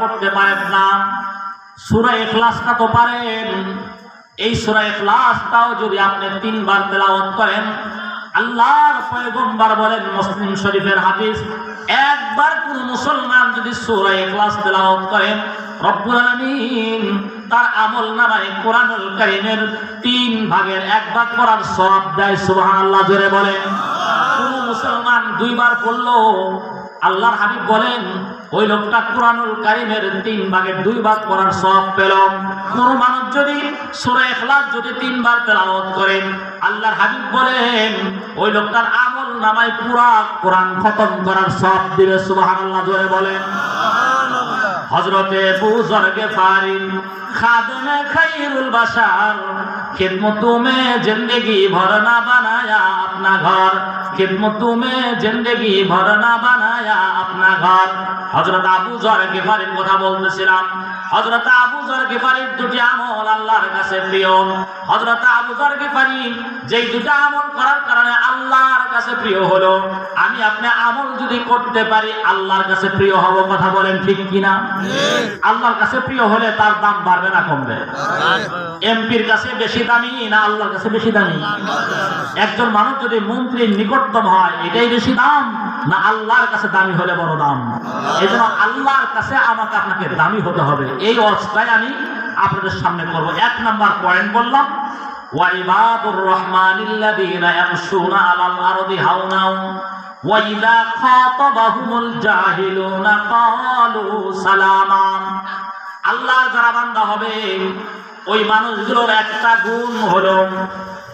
পড়তে পারেন না, সূরা ইখলাসটা তো পারেন। এই সূরা ইখলাসটাও যদি আপনি 3 বার তেলাওয়াত করেন, আল্লাহর পয়গম্বর বলেন, মুসলিম শরীফের হাদিস, একবার কোন মুসলমান যদি সূরা ইখলাস তেলাওয়াত করেন, রব্বুল আলামিন তার আমলনামায় কোরআনুল কারীমের 3 ভাগের 1 ভাগ পড়ার সওয়াব দেয়। সুবহানাল্লাহ জোরে বলেন। কোন মুসলমান 2 বার পড়লো, আল্লাহর হাবিব বলেন ওই লোকটা কোরআনুল কারীমের 3 ভাগের 2 ভাগ পড়ার সওয়াব পেল। কোন মানুষ যদি সূরা ইখলাস যদি 3 বার তেলাওয়াত করেন, আল্লাহর হাবিব বলেন ওই লোকটার আমলনামায় পুরা কোরআন খতম করার সওয়াব দিবে। সুবহানাল্লাহ জোরে বলেন। হযরতে আবু যর গিফারি খাদেমে খায়রুল বাশার, खिदमतों में जिंदगी भर ना बनाया अपना घर, खिदमतों में जिंदगी भर ना बनाया अपना घर। हजरत आबू जर गीफारीর কথা বলতেছিলাম। হযরত আবু যর গীফারীর 2টি আমল আল্লাহর কাছে প্রিয়। হযরত আবু যর গীফারী যেই 2টা আমল করার কারণে আল্লাহর কাছে প্রিয় হলো, আমি আপনি আমল যদি করতে পারি আল্লাহর কাছে প্রিয় হব। কথা বলেন ঠিক কিনা? আল্লাহর কাছে প্রিয় হলে তার দাম বাড়বে না কমবে? এমপির কাছে বেশি দামি না আল্লাহর কাছে বেশি দামি? একজন মানুষ যদি মন্ত্রীর নিকটতম হয়, এটাই বেশি দাম না আল্লাহর কাছে দামি হলে বড় দাম? এজন্য আল্লাহর কাছে আমাকে আপনাকে দামি হতে হবে। এই অবস্থায় আমি আপনাদের সামনে করব। 1 নাম্বার পয়েন্ট বললাম, ওয়া ইবাদুর রহমানিল্লাযীনা ইয়ামশুনা আলাল আরদি হাওনা ওয়া ইযা খাতাবাহুমুল জাহিলুনা ক্বালু সালামা। আল্লাহর যারা বান্দা হবে, ওই মানুষগুলোর একটা গুণ হলো,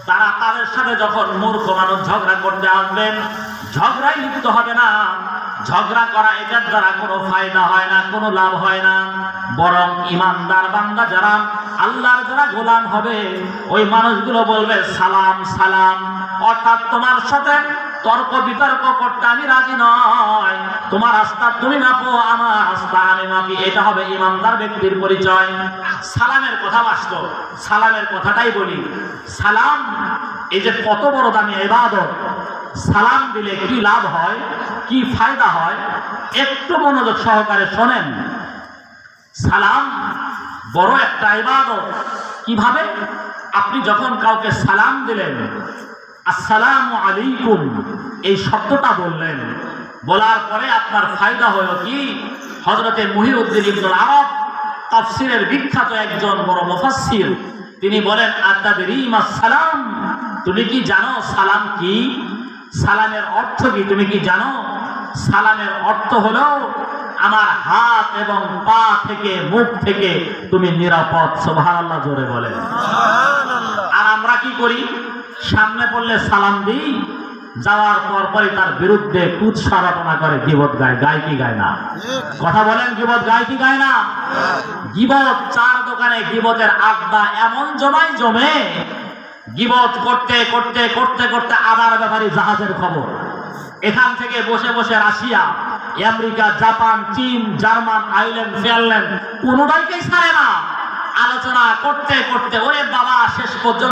তারা তাদের সাথে যখন মূর্খ মানুষ ঝগড়া করতে আসবেন, ঝগড়ায় লিপ্ত হবে না। ঝগড়া করা এটার দ্বারা কোনো ফায়দা হয় না, কোনো লাভ হয় না। বরং ইমানদার বান্দা যারা, আল্লাহর যারা গোলাম হবে, ওই মানুষগুলো বলবে সালাম সালাম। অর্থাৎ তোমার সাথে তর্ক বিতর্ক করতে আমি রাজি নয়, তোমার রাস্তা তুমি মাপো, আমার রাস্তা আমি মাপি। এটা হবে ইমানদার ব্যক্তির পরিচয়। সালামের কথা বাস্তব, সালামের কথাটাই বলি। সালাম এই যে কত বড় দামি ইবাদত, সালাম দিলে কি লাভ হয়, কি ফায়দা হয়, একটু মনোযোগ সহকারে শোনেন। সালাম বড় একটা ইবাদত। কিভাবে? আপনি যখন কাউকে সালাম দিলেন, আসসালামু আলাইকুম এই শব্দটা বললেন, বলার পরে আপনার ফায়দা হলো কি? হযরতে মুহিউদ্দিন ইবনুল আরব তাফসীরের বিখ্যাত একজন বড় মুফাসসির, তিনি বলেন আতাদরি মাস সালাম, তুমি কি জানো সালাম কি? সালামের অর্থ কি তুমি কি জানো? সালামের অর্থ হলো আমার হাত এবং পা থেকে মুখ থেকে তুমি নিরাপদ। সুবহানাল্লাহ জোরে বলেন। আর আমরা কি করি? সামনে পড়লে সালাম দিই, যাওয়ার পর পরই তার বিরুদ্ধে কুৎসারটনা করে, গীবত গায়। গায় কি গায় না? কথা বলেন, গীবত গায় কি গায় না? গীবত, 4 দোকানে গীবতের আড্ডা এমন জমে, গীবত করতে করতে করতে করতে আদার ব্যাপারে জাহাজের খবর। এখান থেকে বসে বসে রাশিয়া, আমেরিকা, জাপান, চীন, জার্মান, আয়ারল্যান্ড, ফিনল্যান্ড কোনোটাইকেই ছাড়ে না। আলোচনা করতে করতে ওরে বাবা শেষ পর্যন্ত